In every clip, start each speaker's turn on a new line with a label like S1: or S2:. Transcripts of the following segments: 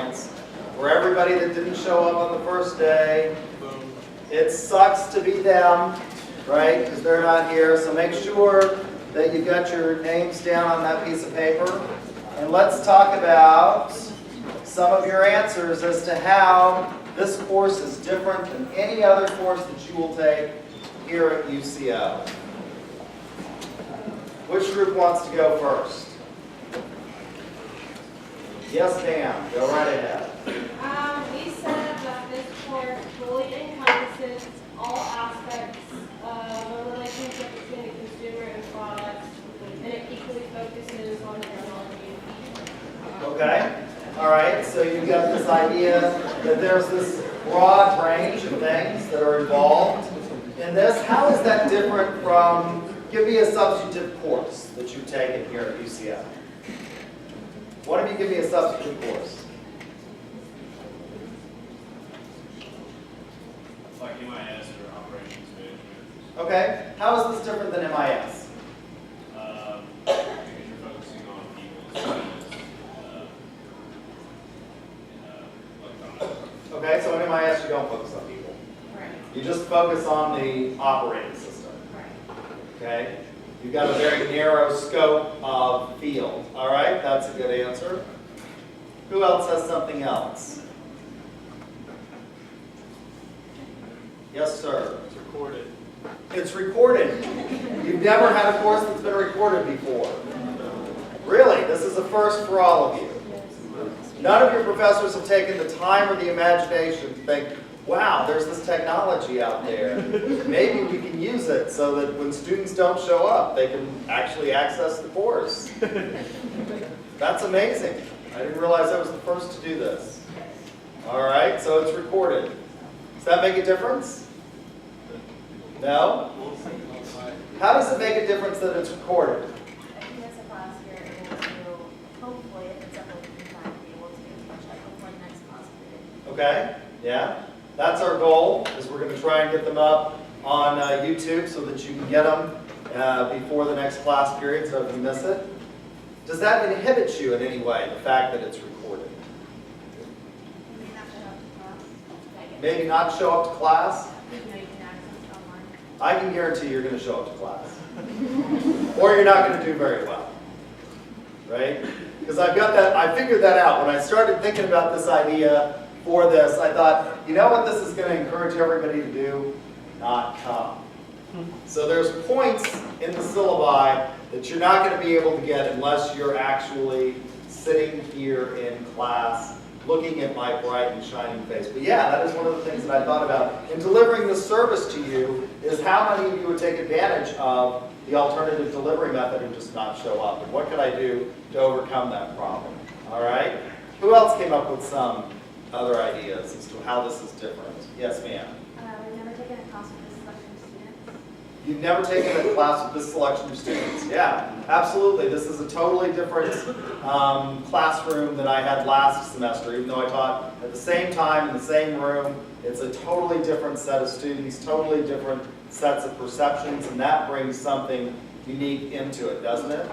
S1: points. For everybody that didn't show up on the first day, it sucks to be them, right? Because they're not here. So make sure that you got your names down on that piece of paper. And let's talk about some of your answers as to how this course is different than any other course that you will take here at UCO. Which group wants to go first? Yes, ma'am. Go right ahead.
S2: We said that this course fully encompasses all aspects of a relationship between the consumer and product, and it equally focuses on technology.
S1: Okay. All right. So you've got this idea that there's this broad range of things that are involved in this. How is that different from, give me a substantive course that you've taken here at UCO? One of you give me a substantive course.
S3: Like MIS or operations management.
S1: Okay. How is this different than MIS?
S3: Because you're focusing on people electronics.
S1: Okay, so in MIS you don't focus on people.
S2: Right.
S1: You just focus on the operating system.
S2: Right.
S1: Okay? You've got a very narrow scope of field. All right, that's a good answer. Who else has something else? Yes, sir.
S3: It's recorded.
S1: It's recorded. You've never had a course that's been recorded before. Really, this is a first for all of you. None of your professors have taken the time or the imagination to think, wow, there's this technology out there. Maybe we can use it so that when students don't show up, they can actually access the course. That's amazing. I didn't realize I was the first to do this. All right, so it's recorded. Does that make a difference? No? How does it make a difference that it's recorded?
S4: I think as a class, you're able to, hopefully, if it's up to time, be able to catch up before the next class period.
S1: Okay, yeah. That's our goal, is we're going to try and get them up on YouTube so that you can get them before the next class period, so if you miss it. Does that inhibit you in any way, the fact that it's recorded?
S4: Maybe not show up to class.
S1: Maybe not show up to class?
S4: You know, you can access it online.
S1: I can guarantee you're going to show up to class. Or you're not going to do very well. Right? Because I've got that, I figured that out. When I started thinking about this idea for this, I thought, you know what this is going to encourage everybody to do? Not come. So there's points in the syllabi that you're not going to be able to get unless you're actually sitting here in class looking at my bright and shining face. But yeah, that is one of the things that I thought about in delivering this service to you, is how many of you would take advantage of the alternative delivery method and just not show up? And what could I do to overcome that problem? All right? Who else came up with some other ideas as to how this is different? Yes, ma'am.
S4: We've never taken a class with this selection of students.
S1: You've never taken a class with this selection of students. Yeah, absolutely. This is a totally different classroom than I had last semester, even though I taught at the same time in the same room. It's a totally different set of students, totally different sets of perceptions, and that brings something unique into it, doesn't it?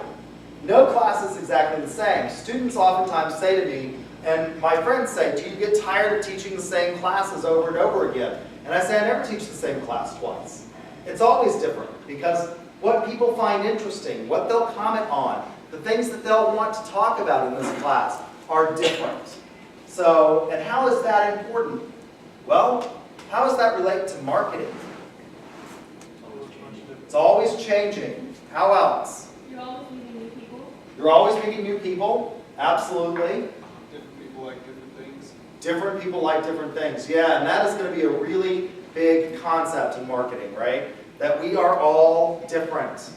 S1: No class is exactly the same. Students oftentimes say to me, and my friends say, do you get tired of teaching the same classes over and over again? And I say, I never teach the same class twice. It's always different, because what people find interesting, what they'll comment on, the things that they'll want to talk about in this class are different. So, and how is that important? Well, how does that relate to marketing? It's always changing. How else?
S2: You're always meeting new people.
S1: You're always meeting new people. Absolutely.
S3: Different people like different things.
S1: Different people like different things. Yeah, and that is going to be a really big concept in marketing, right? That we are all different.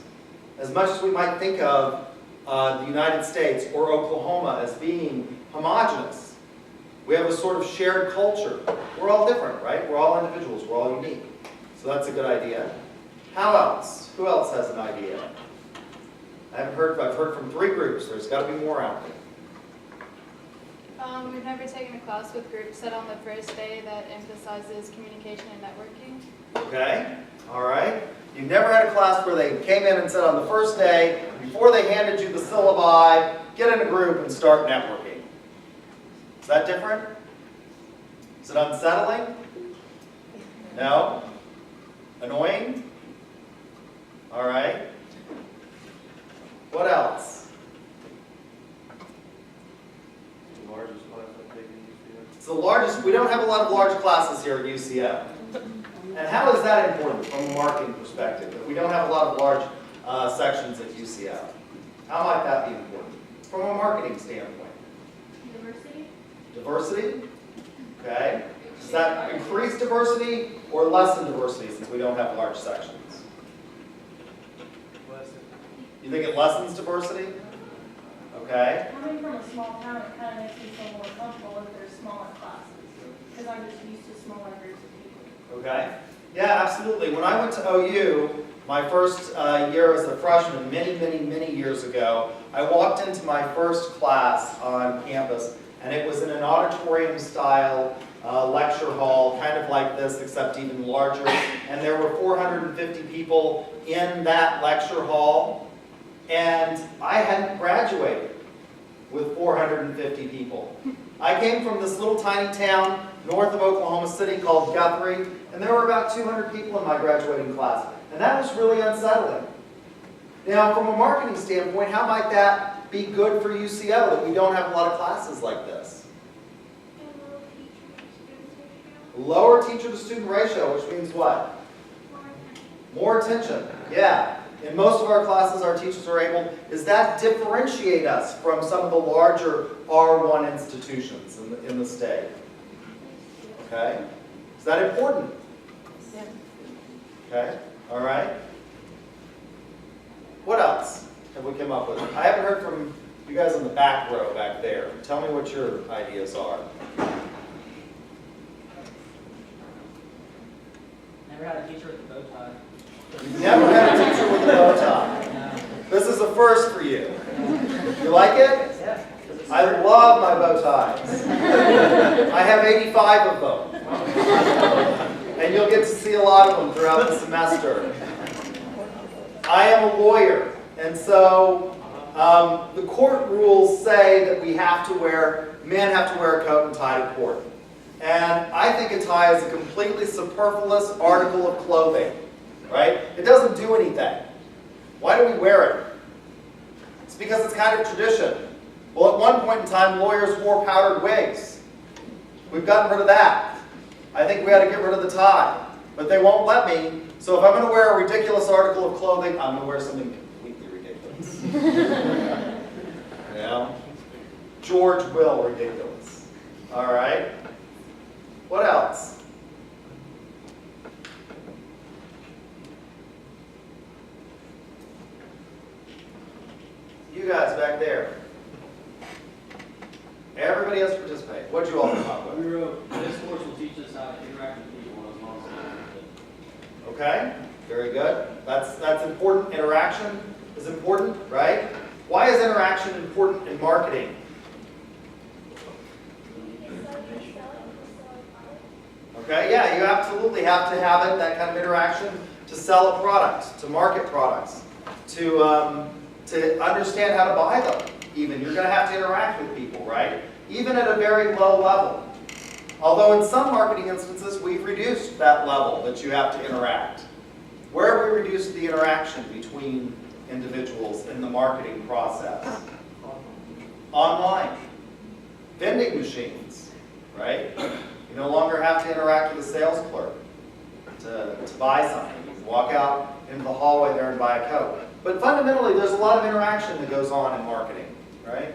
S1: As much as we might think of the United States or Oklahoma as being homogenous, we have a sort of shared culture. We're all different, right? We're all individuals. We're all unique. So that's a good idea. How else? Who else has an idea? I've heard from 3 groups. There's got to be more out there.
S5: We've never taken a class with groups set on the first day that emphasizes communication and networking.
S1: Okay, all right. You've never had a class where they came in and said on the first day, before they handed you the syllabi, get in a group and start networking. Is that different? Is it unsettling? No? Annoying? All right. What else?
S3: The largest class I've taken in UCF.
S1: It's the largest, we don't have a lot of large classes here at UCF. And how is that important from a marketing perspective, that we don't have a lot of large sections at UCF? How might that be important from a marketing standpoint?
S2: Diversity?
S1: Diversity? Okay. Does that increase diversity or lessen diversity since we don't have large sections? You think it lessens diversity? Okay.
S4: Coming from a small town, it kind of makes me feel more comfortable if there's smaller classes, because I'm just used to smaller groups of people.
S1: Okay. Yeah, absolutely. When I went to OU, my first year as a freshman, many years ago, I walked into my first class on campus, and it was in an auditorium-style lecture hall, kind of like this, except even larger. And there were 450 people in that lecture hall, and I hadn't graduated with 450 people. I came from this little tiny town north of Oklahoma City called Guthrie, and there were about 200 people in my graduating class. And that was really unsettling. Now, from a marketing standpoint, how might that be good for UCO, that we don't have a lot of classes like this? Lower teacher-to-student ratio, which means what? More attention. Yeah. In most of our classes, our teachers are able, does that differentiate us from some of the larger R1 institutions in the state? Okay? Is that important? Okay? All right? What else have we come up with? I haven't heard from you guys in the back row back there. Tell me what your ideas are.
S6: Never had a teacher with a bow tie.
S1: You've never had a teacher with a bow tie.
S6: No.
S1: This is a first for you. You like it?
S6: Yeah.
S1: I love my bow ties. I have 85 of them. And you'll get to see a lot of them throughout the semester. I am a lawyer, and so the court rules say that men have to wear a coat and tie to court. And I think a tie is a completely superfluous article of clothing, right? It doesn't do anything. Why do we wear it? It's because it's kind of tradition. Well, at one point in time, lawyers wore powdered wigs. We've gotten rid of that. I think we ought to get rid of the tie. But they won't let me, so if I'm going to wear a ridiculous article of clothing, I'm going to wear something completely ridiculous. You know? George Will ridiculous. All right? What else? You guys back there. Everybody else participate. What'd you all come up with?
S7: We wrote, this course will teach us how to interact with people as long as
S1: Okay, very good. That's important. Interaction is important, right? Why is interaction important in marketing? Okay, yeah, you absolutely have to have it, that kind of interaction, to sell a product, to market products, to understand how to buy them, even. You're going to have to interact with people, right? Even at a very low level. Although in some marketing instances, we've reduced that level that you have to interact. Where have we reduced the interaction between individuals in the marketing process? Online. Vending machines, right? You no longer have to interact with a sales clerk to buy something. You can walk out into the hallway there and buy a coat. But fundamentally, there's a lot of interaction that goes on in marketing, right?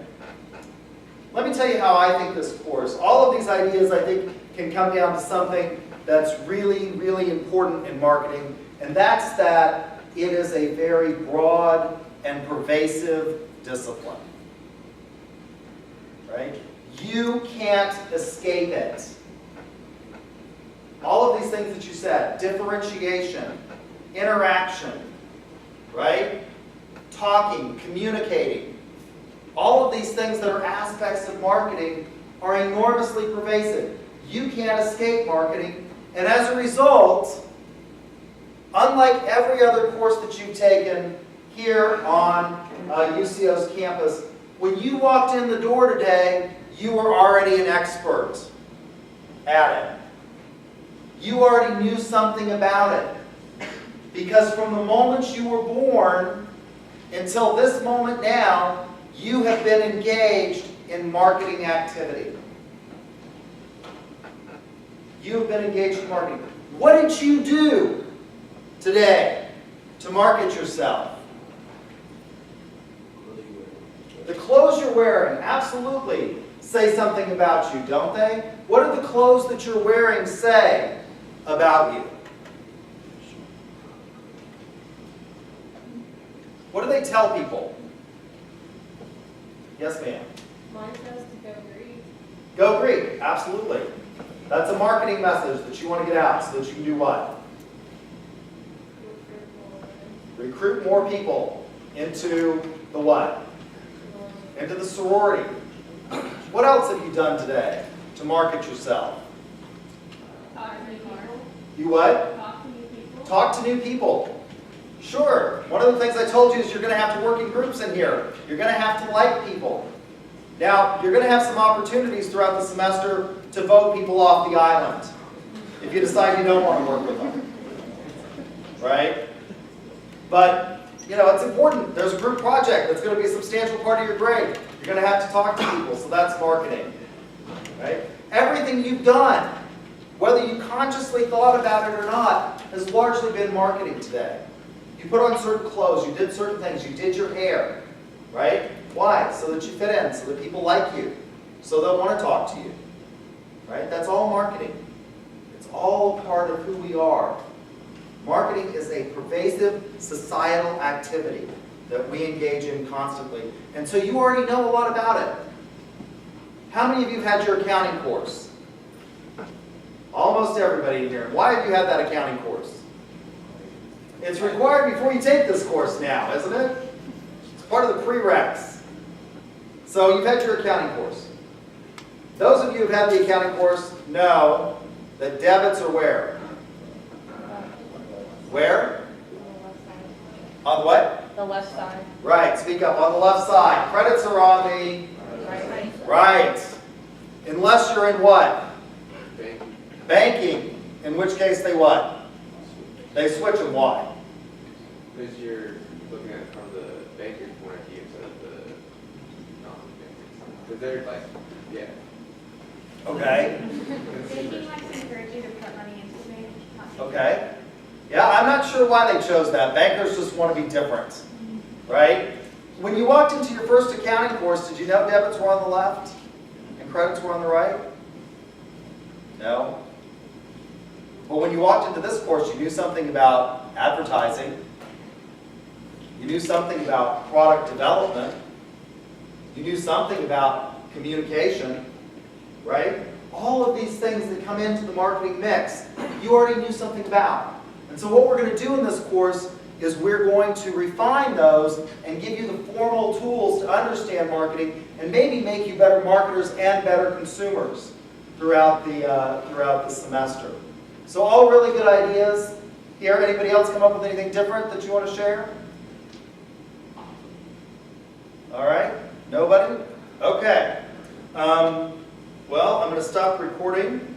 S1: Let me tell you how I think this course, all of these ideas I think can come down to something that's really, really important in marketing, and that's that it is a very broad and pervasive discipline, right? You can't escape it. All of these things that you said, differentiation, interaction, right? Talking, communicating. All of these things that are aspects of marketing are enormously pervasive. You can't escape marketing, and as a result, unlike every other course that you've taken here on UCO's campus, when you walked in the door today, you were already an expert at it. You already knew something about it. Because from the moment you were born until this moment now, you have been engaged in marketing activity. You have been engaged in marketing. What did you do today to market yourself? The clothes you're wearing absolutely say something about you, don't they? What do the clothes that you're wearing say about you? What do they tell people? Yes, ma'am.
S2: Mine says to go read.
S1: Go Greek, absolutely. That's a marketing message that you want to get out so that you can do what? Recruit more people into the what? Into the sorority. What else have you done today to market yourself?
S2: Talk to new people.
S1: You what?
S2: Talk to new people.
S1: Talk to new people. Sure. One of the things I told you is you're going to have to work in groups in here. You're going to have to like people. Now, you're going to have some opportunities throughout the semester to vote people off the island if you decide you don't want to work with them. Right? But, you know, it's important. There's a group project that's going to be a substantial part of your grade. You're going to have to talk to people, so that's marketing. Right? Everything you've done, whether you consciously thought about it or not, has largely been marketing today. You put on certain clothes, you did certain things, you did your hair, right? Why? So that you fit in, so that people like you, so they'll want to talk to you, right? That's all marketing. It's all part of who we are. Marketing is a pervasive societal activity that we engage in constantly. And so you already know a lot about it. How many of you have had your accounting course? Almost everybody in here. Why have you had that accounting course? It's required before you take this course now, isn't it? It's part of the prereqs. So you've had your accounting course. Those of you who have had the accounting course know that debits are where? Where? On the what?
S4: The left side.
S1: Right, speak up. On the left side. Credits are on the... Right. Unless you're in what? Banking. In which case they what? They switch them. Why?
S8: Because you're looking at it from the banker's point of view instead of the non-banker. Because they're like, yeah.
S1: Okay.
S4: Banking likes to encourage you to put money into it.
S1: Okay. Yeah, I'm not sure why they chose that. Bankers just want to be different. Right? When you walked into your first accounting course, did you know debits were on the left and credits were on the right? No. But when you walked into this course, you knew something about advertising. You knew something about product development. You knew something about communication, right? All of these things that come into the marketing mix, you already knew something about. And so what we're going to do in this course is we're going to refine those and give you the formal tools to understand marketing and maybe make you better marketers and better consumers throughout the semester. So all really good ideas here. Anybody else come up with anything different that you want to share? All right? Nobody? Okay. Well, I'm going to stop recording.